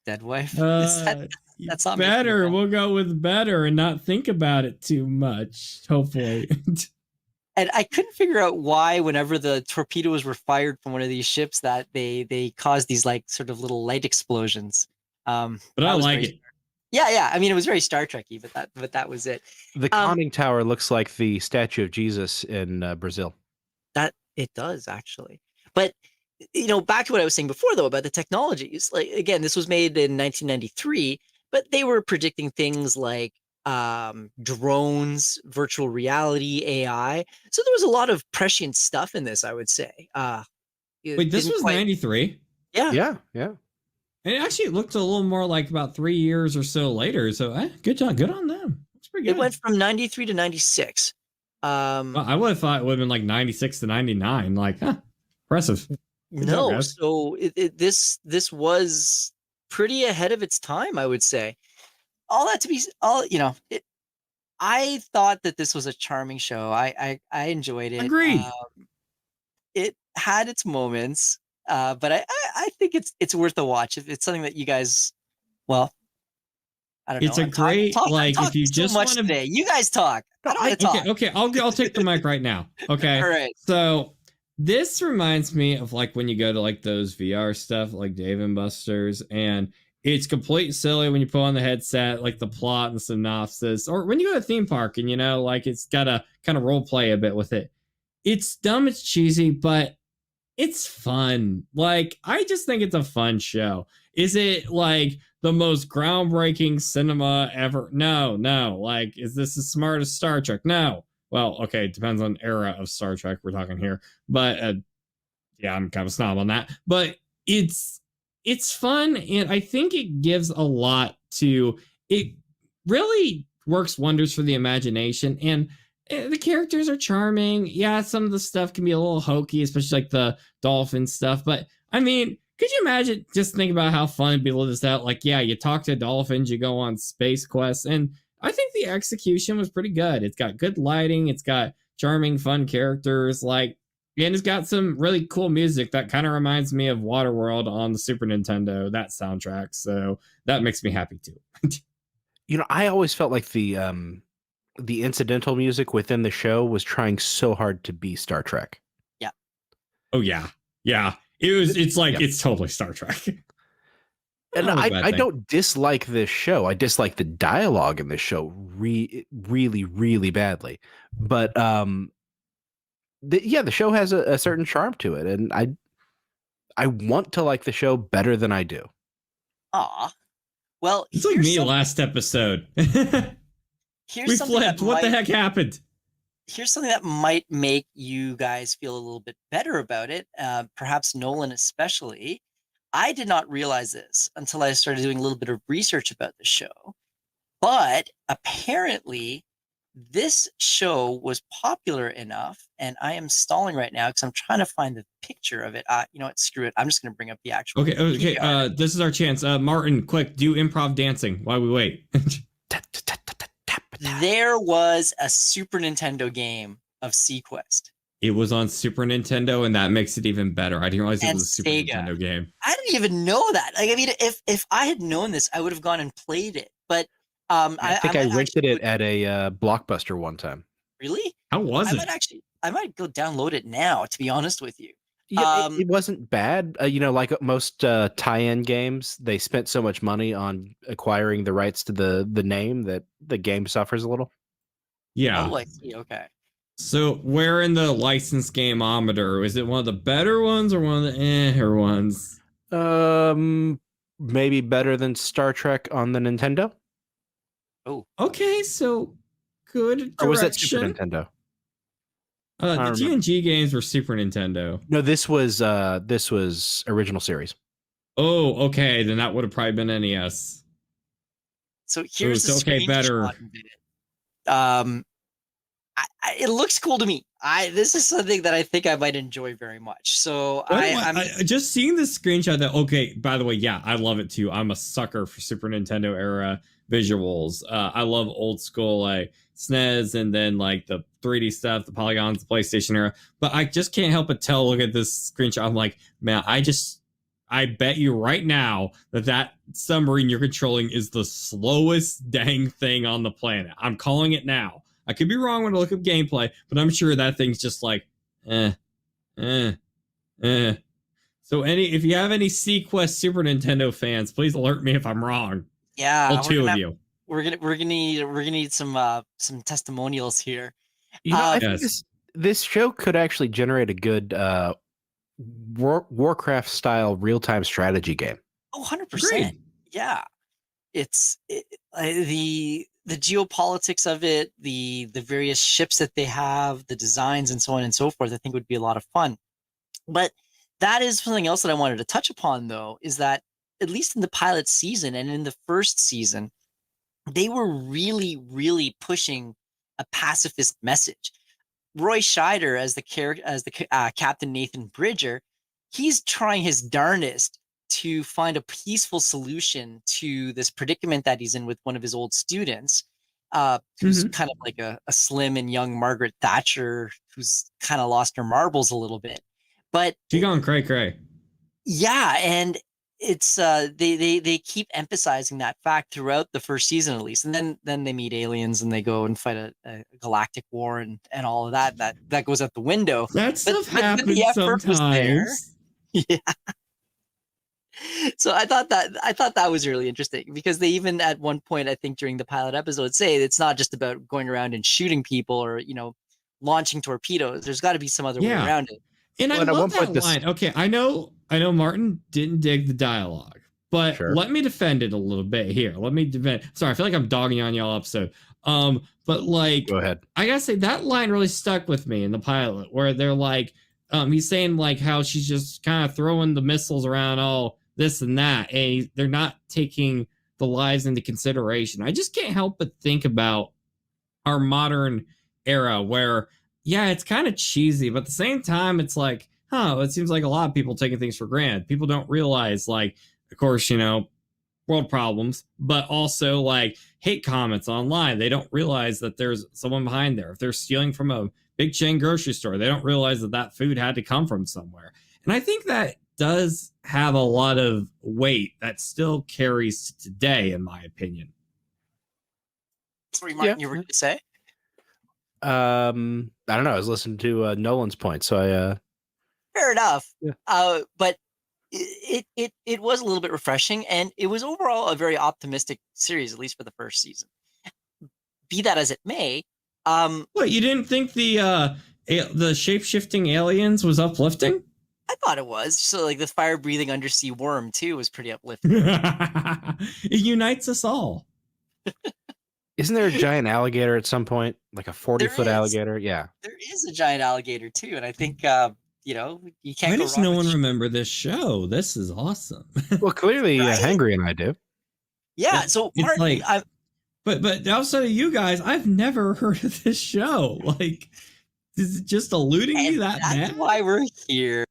Dead wife? That's not better. We'll go with better and not think about it too much, hopefully. And I couldn't figure out why, whenever the torpedoes were fired from one of these ships, that they caused these like sort of little light explosions. But I like it. Yeah. I mean, it was very Star Trek-y, but that was it. The conning tower looks like the statue of Jesus in Brazil. That it does actually. But back to what I was saying before, though, about the technologies. Like, again, this was made in 1993, but they were predicting things like drones, virtual reality, AI. So there was a lot of prescient stuff in this, I would say. Wait, this was 93? Yeah. And it actually looked a little more like about 3 years or so later. So good job. Good on them. It's pretty good. It went from 93 to 96. Well, I would have thought it would have been like 96 to 99. Like, impressive. No, so this was pretty ahead of its time, I would say. I thought that this was a charming show. I enjoyed it. Agreed. It had its moments, but I think it's worth a watch. If it's something that you guys, well, I don't know. It's a great if you just want to today. You guys talk. I don't want to talk. Okay. I'll take the mic right now. Okay. All right. So this reminds me of like when you go to like those VR stuff, like Dave and Buster's, and it's complete silly when you put on the headset, like the plot and the synopsis, or when you go to a theme park and like it's got to kind of role play a bit with it. It's dumb, it's cheesy, but it's fun. Like, I just think it's a fun show. Is it like the most groundbreaking cinema ever? No. Like, is this as smart as Star Trek? No. Well, okay, it depends on era of Star Trek we're talking here. But yeah, I'm kind of a snob on that. But it's it's fun, and I think it gives a lot to it. Really works wonders for the imagination, and the characters are charming. Yeah, some of the stuff can be a little hokey, especially like the dolphin stuff. But I mean, could you imagine just think about how fun it'd be to live this out? Like, yeah, you talk to dolphins, you go on space quests, and I think the execution was pretty good. It's got good lighting, it's got charming, fun characters, like, and it's got some really cool music that kind of reminds me of Waterworld on the Super Nintendo, that soundtrack. So that makes me happy too. I always felt like the incidental music within the show was trying so hard to be Star Trek. Yeah. Oh yeah. Yeah. It's like, it's totally Star Trek. And I don't dislike this show. I dislike the dialogue in this show really, really badly. But the show has a certain charm to it, and I want to like the show better than I do. Aw. Well, it's like me last episode. We flipped. What the heck happened? Here's something that might make you guys feel a little bit better about it. Perhaps Nolan especially. I did not realize this until I started doing a little bit of research about the show. But apparently, this show was popular enough, and I am stalling right now because I'm trying to find the picture of it. You know what? Screw it. I'm just going to bring up the actual. Okay. This is our chance. Martin, quick, do improv dancing while we wait. There was a Super Nintendo game of SeaQuest. It was on Super Nintendo, and that makes it even better. I didn't realize it was a Super Nintendo game. I didn't even know that. Like, I mean, if I had known this, I would have gone and played it. But I think I rented it at a Blockbuster one time. Really? How was it? I might go download it now, to be honest with you. Yeah, it wasn't bad. Like most tie-in games, they spent so much money on acquiring the rights to the name that the game suffers a little. Yeah. Oh, I see. Okay. So where in the license gameometer? Is it one of the better ones or one of the ones? Maybe better than Star Trek on the Nintendo. Oh. Okay, so good direction. Or was that Super Nintendo? The TNG games were Super Nintendo. No, this was original series. Oh, okay, then that would have probably been NES. So here's the screenshot. It looks cool to me. This is something that I think I might enjoy very much. So I'm just seeing this screenshot. That okay. By the way, yeah, I love it too. I'm a sucker for Super Nintendo era visuals. I love old school like SNES and then like the 3D stuff, the polygons, the PlayStation era. But I just can't help but look at this screenshot. I'm like, man, I bet you right now that submarine you're controlling is the slowest dang thing on the planet. I'm calling it now. I could be wrong when I look up gameplay, but I'm sure that thing's just like, So if you have any SeaQuest Super Nintendo fans, please alert me if I'm wrong. Yeah, all two of you. We're gonna need some testimonials here. I think this show could actually generate a good Warcraft style real time strategy game. Oh, 100%. Yeah, it's the geopolitics of it, the various ships that they have, the designs, and so on and so forth. I think would be a lot of fun. But that is something else that I wanted to touch upon, though, is that at least in the pilot season and in the first season, they were really, really pushing a pacifist message. Roy Scheider, as the Captain Nathan Bridger, he's trying his darnest to find a peaceful solution to this predicament that he's in with one of his old students, who's kind of like a slim and young Margaret Thatcher, who's kind of lost her marbles a little bit. But she gone cray. Yeah, and it's they keep emphasizing that fact throughout the first season at least, and then they meet aliens and they go and fight a galactic war and all of that goes out the window. That stuff happens sometimes. Yeah. So I thought that was really interesting because they even at one point, I think during the pilot episode, say it's not just about going around and shooting people or launching torpedoes. There's got to be some other way around it. And I love that line. Okay, I know Martin didn't dig the dialogue, but let me defend it a little bit here. Let me defend. Sorry, I feel like I'm dogging on y'all episode. But like, go ahead. I gotta say that line really stuck with me in the pilot, where they're like, he's saying like how she's just kind of throwing the missiles around all this and that, and they're not taking the lives into consideration. I just can't help but think about our modern era where, yeah, it's kind of cheesy, but at the same time, it's like, it seems like a lot of people taking things for granted. People don't realize, like, of course, world problems, but also like hate comments online. They don't realize that there's someone behind there. If they're stealing from a big chain grocery store, they don't realize that that food had to come from somewhere. And I think that does have a lot of weight that still carries to today, in my opinion. Sorry, Martin, you were going to say? I don't know. I was listening to Nolan's point, so I. Fair enough. Yeah. But it was a little bit refreshing, and it was overall a very optimistic series, at least for the first season. Be that as it may, what, you didn't think the shape-shifting aliens was uplifting? I thought it was. So like the fire-breathing undersea worm too was pretty uplifting. It unites us all. Isn't there a giant alligator at some point, like a 40-foot alligator? Yeah, there is a giant alligator too, and I think you can't. Why does no one remember this show? This is awesome. Well, clearly, right? Hangry and I do. Yeah, so Martin, like, but outside of you guys, I've never heard of this show. Like, is it just eluding me that bad? That's why we're here.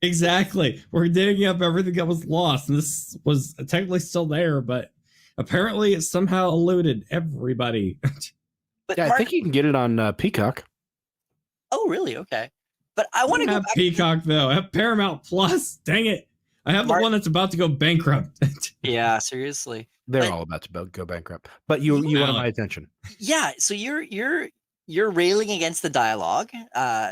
Exactly, we're digging up everything that was lost, and this was technically still there, but apparently it somehow eluded everybody. But yeah, I think you can get it on Peacock. Oh, really? Okay. But I want to go back. Peacock though. I have Paramount Plus. Dang it! I have the one that's about to go bankrupt. Yeah, seriously. They're all about to go bankrupt. But you want my attention. Yeah. So you're railing against the dialogue,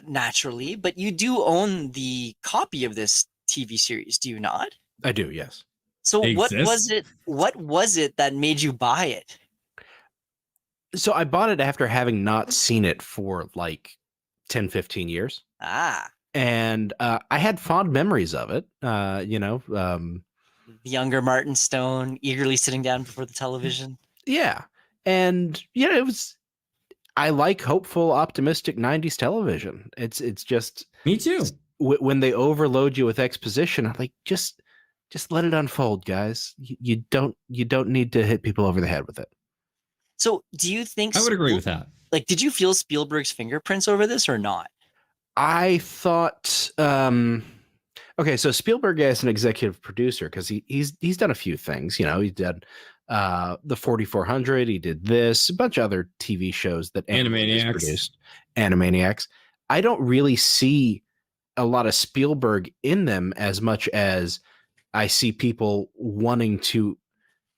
naturally, but you do own the copy of this TV series, do you not? I do. Yes. So what was it that made you buy it? So I bought it after having not seen it for like 10, 15 years. And I had fond memories of it. The younger Martin Stone eagerly sitting down before the television. Yeah. And it was, I like hopeful, optimistic 90s television. It's just me too. When they overload you with exposition, I'm like, just let it unfold, guys. You don't need to hit people over the head with it. So do you think I would agree with that? Like, did you feel Spielberg's fingerprints over this or not? I thought, okay, so Spielberg as an executive producer, because he's done a few things. He did the 4400. He did this, a bunch of other TV shows that Animaniacs produced. Animaniacs. I don't really see a lot of Spielberg in them as much as I see people wanting to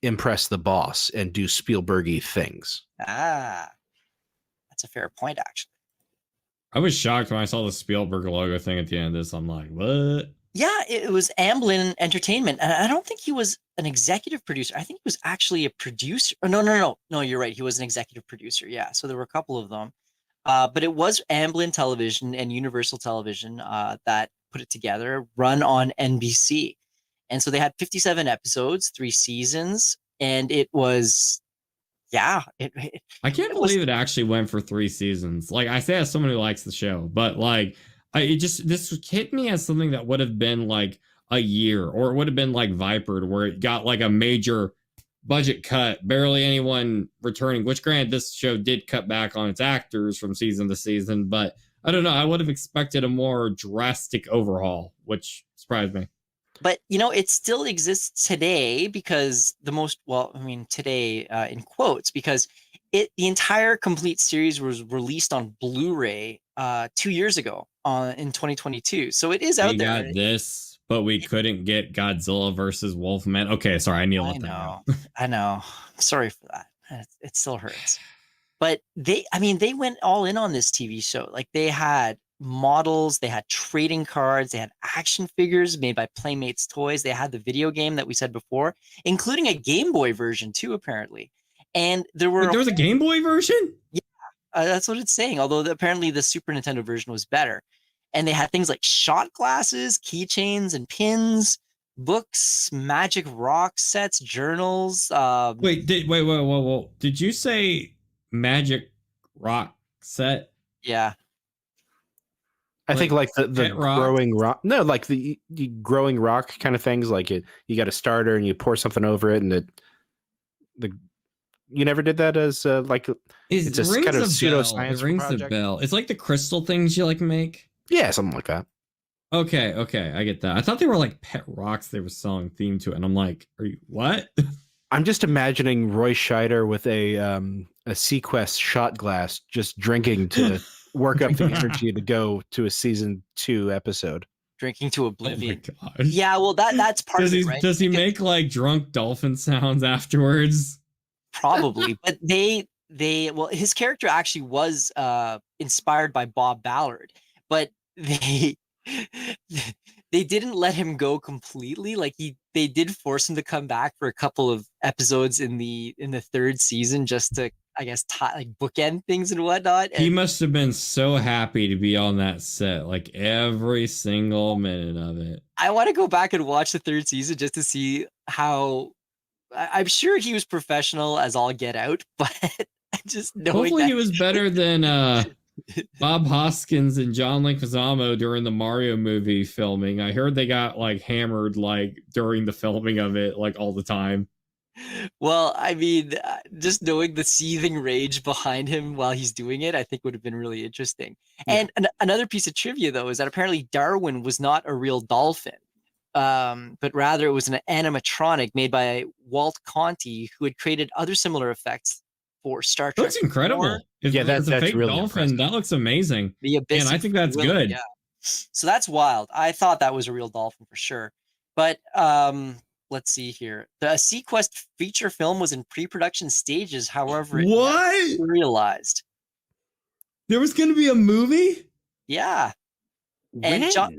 impress the boss and do Spielberg-y things. That's a fair point, actually. I was shocked when I saw the Spielberg logo thing at the end of this. I'm like, what? Yeah, it was Amblin Entertainment. And I don't think he was an executive producer. I think he was actually a producer. Oh, no, you're right. He was an executive producer. Yeah, so there were a couple of them. But it was Amblin Television and Universal Television that put it together, run on NBC. And so they had 57 episodes, 3 seasons, and it was, I can't believe it actually went for 3 seasons. Like, I say as someone who likes the show, but like, this hit me as something that would have been like a year, or it would have been like Vipered, where it got like a major budget cut, barely anyone returning, which granted, this show did cut back on its actors from season to season, but I don't know. I would have expected a more drastic overhaul, which surprised me. But, it still exists today because today in quotes, because the entire complete series was released on Blu-ray 2 years ago in 2022. So it is out there. We got this, but we couldn't get Godzilla versus Wolfman. Okay, sorry, I need to let that go. I know. Sorry for that. It still hurts. But they went all in on this TV show. Like, they had models, they had trading cards, they had action figures made by Playmates Toys, they had the video game that we said before, including a Game Boy version too, apparently. And there was a Game Boy version? Yeah, that's what it's saying, although apparently the Super Nintendo version was better. And they had things like shot glasses, keychains and pins, books, magic rock sets, journals. Wait, whoa. Did you say magic rock set? Yeah. I think like the pet rocks? growing rock. No, like the growing rock kind of things. Like you got a starter and you pour something over it, and the you never did that as like it's a kind of pseudoscience It rings a project. bell. It's like the crystal things you like make. Yeah, something like that. Okay, I get that. I thought they were like pet rocks they were selling theme to it, and I'm like, are you what? I'm just imagining Roy Scheider with a SeaQuest shot glass, just drinking to work up the energy to go to a season 2 episode. Drinking to Oh oblivion. my gosh. Yeah, well, that's part of it, right? Does he make like drunk dolphin sounds afterwards? Probably, but well, his character actually was inspired by Bob Ballard, but they they didn't let him go completely. Like they did force him to come back for a couple of episodes in the 3rd season just to, I guess, like bookend things and whatnot. And He must have been so happy to be on that set, like every single minute of it. I want to go back and watch the 3rd season just to see how. I'm sure he was professional as all get out, but just knowing Hopefully that he was better than Bob Hoskins and John Leguizamo during the Mario movie filming. I heard they got like hammered like during the filming of it, like all the time. Well, I mean, just knowing the seething rage behind him while he's doing it, I think would have been really interesting. Yeah. And another piece of trivia, though, is that apparently Darwin was not a real dolphin, but rather it was an animatronic made by Walt Conti, who had created other similar effects for Star Trek. That's incredible. Yeah, that's a fake really dolphin. impressive. That looks amazing. The abyss. And I think that's good. Yeah. So that's wild. I thought that was a real dolphin for sure. But let's see here. The SeaQuest feature film was in pre-production stages. However, it never realized. There was going to be a movie? Yeah. When? And John,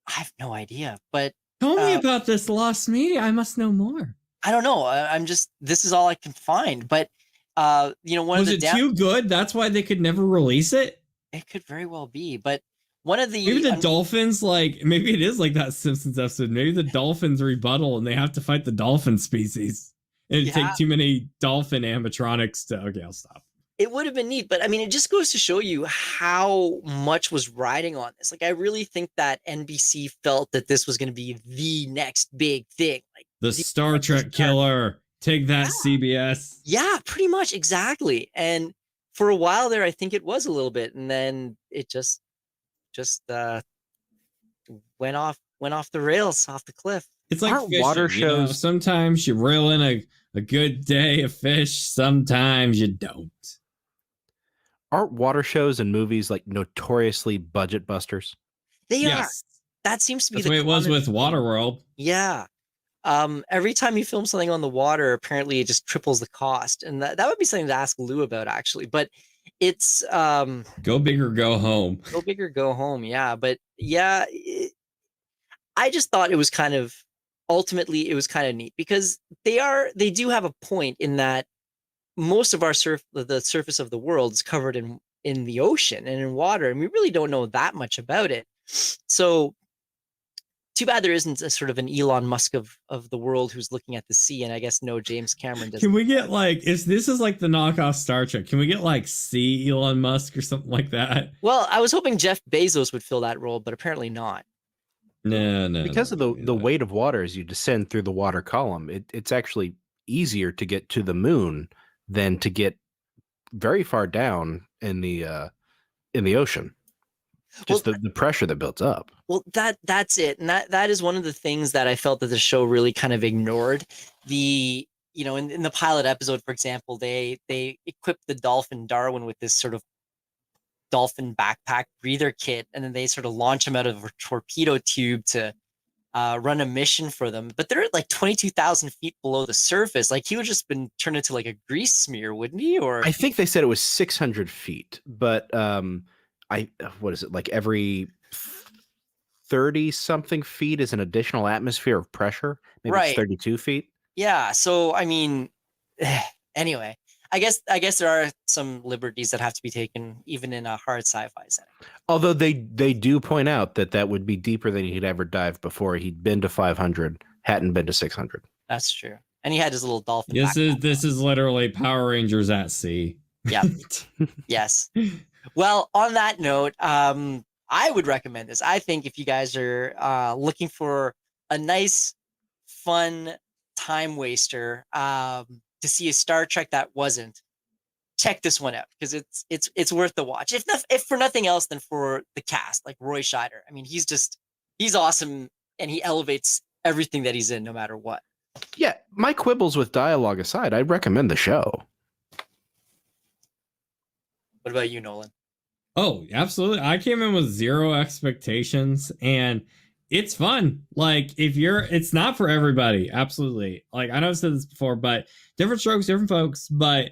I have no idea, but Tell me about this lost media. I must know more. I don't know. I'm just, this is all I can find. But you know, was it too good? That's why they could never release it? It could very well be. But one of the maybe the dolphins, like maybe it is like that Simpsons episode. Maybe the dolphins rebuttal and they have to fight the dolphin species. It'd take too many dolphin animatronics to. Okay, I'll stop. It would have been neat, but I mean, it just goes to show you how much was riding on this. Like, I really think that NBC felt that this was going to be the next big thing. Like the Star Trek killer. Take that, CBS. Yeah, pretty much, exactly. And for a while there, I think it was a little bit, and then it just went off the rails, off the cliff. It's like fishing, water shows. You know, sometimes you reel in a good day of fish. Sometimes you don't. Aren't water shows and movies like notoriously budget busters? They are. That seems to be the way it was with Waterworld. Yeah. Every time you film something on the water, apparently it just triples the cost. And that would be something to ask Lou about, actually. But it's go big or go home. Go big or go home, yeah. But yeah, I just thought it was kind of ultimately it was kind of neat because they do have a point in that most of our the surface of the world is covered in the ocean and in water, and we really don't know that much about it. So too bad there isn't a sort of an Elon Musk of the world who's looking at the sea, and I guess no James Cameron does. Can we get like if this is like the knockoff Star Trek? Can we get like Sea Elon Musk or something like that? Well, I was hoping Jeff Bezos would fill that role, but apparently not. No. Because of the weight of water as you descend through the water column, it's actually easier to get to the moon than to get very far down in the ocean. Just the pressure that builds up. Well, that's it. And that is one of the things that I felt that the show really kind of ignored. In the pilot episode, for example, they equipped the dolphin Darwin with this sort of dolphin backpack breather kit, and then they sort of launch him out of a torpedo tube to run a mission for them. But they're at like 22,000 feet below the surface. Like, he would just been turned into like a grease smear, wouldn't he? Or I think they said it was 600 feet, but what is it, like every 30 something feet is an additional atmosphere of pressure? Maybe it's 32 feet. Yeah. So, I mean, anyway, I guess there are some liberties that have to be taken even in a hard sci-fi setting. Although they do point out that would be deeper than he'd ever dived before. He'd been to 500, hadn't been to 600. That's true. And he had his little dolphin. This is literally Power Rangers at sea. Yeah. Yes. Well, on that note, I would recommend this. I think if you guys are looking for a nice, fun time waster to see a Star Trek that wasn't, check this one out because it's worth the watch. If for nothing else than for the cast, like Roy Scheider. I mean, he's awesome and he elevates everything that he's in, no matter what. Yeah, my quibbles with dialogue aside, I'd recommend the show. What about you, Nolan? Oh, absolutely. I came in with zero expectations and it's fun. Like it's not for everybody. Absolutely. Like I know I've said this before, but different strokes, different folks. But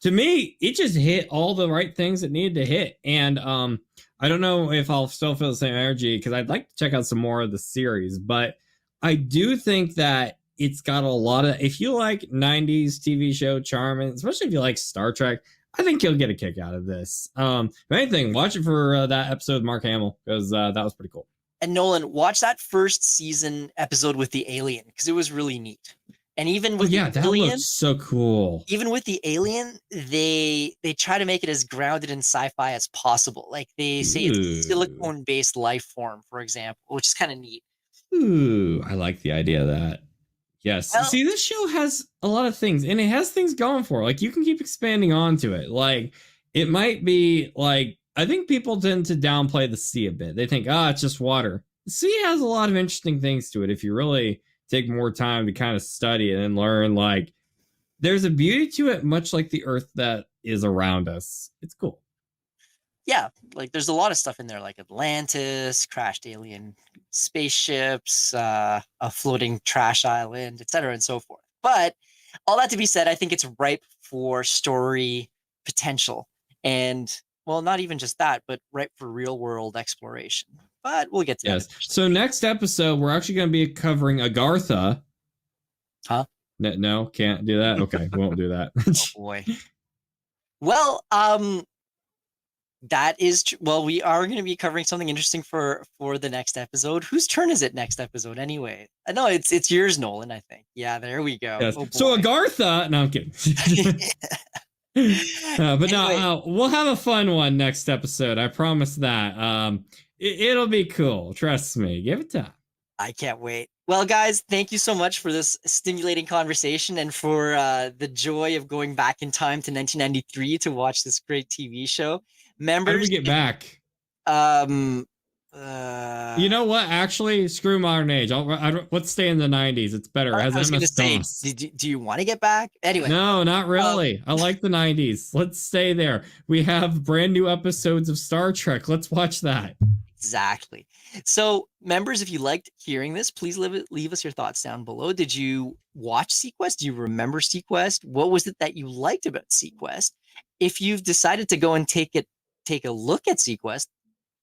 to me, it just hit all the right things it needed to hit. And I don't know if I'll still feel the same energy because I'd like to check out some more of the series. But I do think that it's got a lot of, if you like 90s TV show charm, and especially if you like Star Trek, I think you'll get a kick out of this. If anything, watch it for that episode with Mark Hamill because that was pretty cool. And Nolan, watch that first season episode with the alien because it was really neat. And even with the that alien, looks so cool. Even with the alien, they try to make it as grounded in sci-fi as possible. Like they say it's a silicone-based life form, for example, which is kind of neat. Ooh, I like the idea of that. Yes. Well, see, this show has a lot of things, and it has things going for it. Like, you can keep expanding onto it. Like, it might be, like, I think people tend to downplay the sea a bit. They think, it's just water. The sea has a lot of interesting things to it if you really take more time to kind of study it and learn. Like, there's a beauty to it, much like the Earth that is around us. It's cool. Yeah, like there's a lot of stuff in there, like Atlantis, crashed alien spaceships, a floating trash island, etc., and so forth. But all that to be said, I think it's ripe for story potential, and well, not even just that, but ripe for real world exploration. But we'll get to that. So next episode, we're actually going to be covering Agartha. Huh? No, can't do that. Okay, we won't do that. Oh boy. Well, that is well, we are going to be covering something interesting for the next episode. Whose turn is it next episode anyway? I know it's yours, Nolan, I think. Yeah, there we go. Yes. Oh, so Agartha, no, I'm kidding. But anyway. No, we'll have a fun one next episode. I promise that. It'll be cool. Trust me. Give it time. I can't wait. Well, guys, thank you so much for this stimulating conversation and for the joy of going back in time to 1993 to watch this great TV show. Members, how do we get back? You know what? Actually, screw modern age. Let's stay in the 90s. It's better. I was going to say, do you want to get back? Anyway. No, not really. I like the 90s. Let's stay there. We have brand new episodes of Star Trek. Let's watch that. Exactly. So, members, if you liked hearing this, please leave us your thoughts down below. Did you watch SeaQuest? Do you remember SeaQuest? What was it that you liked about SeaQuest? If you've decided to go and take a look at SeaQuest,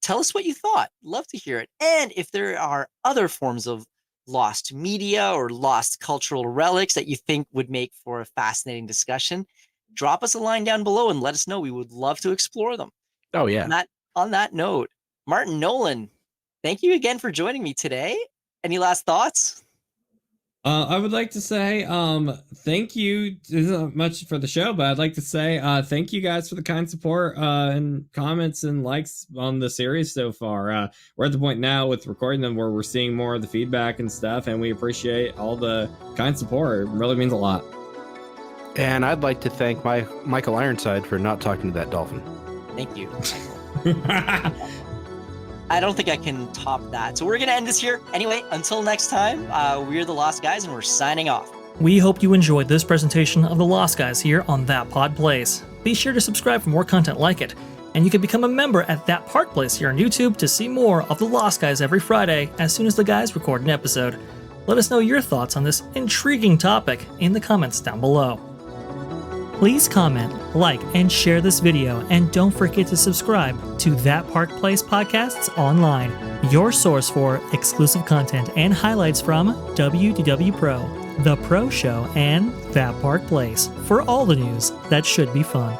tell us what you thought. Love to hear it. And if there are other forms of lost media or lost cultural relics that you think would make for a fascinating discussion, drop us a line down below and let us know. We would love to explore them. Oh, yeah. On that note, Martin, Nolan, thank you again for joining me today. Any last thoughts? I would like to say thank you. This isn't much for the show, but I'd like to say thank you guys for the kind support and comments and likes on the series so far. We're at the point now with recording them where we're seeing more of the feedback and stuff, and we appreciate all the kind support. It really means a lot. And I'd like to thank Michael Ironside for not talking to that dolphin. Thank you. I don't think I can top that. So we're going to end this here. Anyway, until next time, we're the Lost Guys and we're signing off. We hope you enjoyed this presentation of the Lost Guys here on That Pod Plays. Be sure to subscribe for more content like it. And you can become a member at That Pod Plays here on YouTube to see more of the Lost Guys every Friday as soon as the guys record an episode. Let us know your thoughts on this intriguing topic in the comments down below. Please comment, like, and share this video, and don't forget to subscribe to That Park Place Podcasts Online, your source for exclusive content and highlights from WDW Pro, The Pro Show, and That Park Place for all the news that should be fun.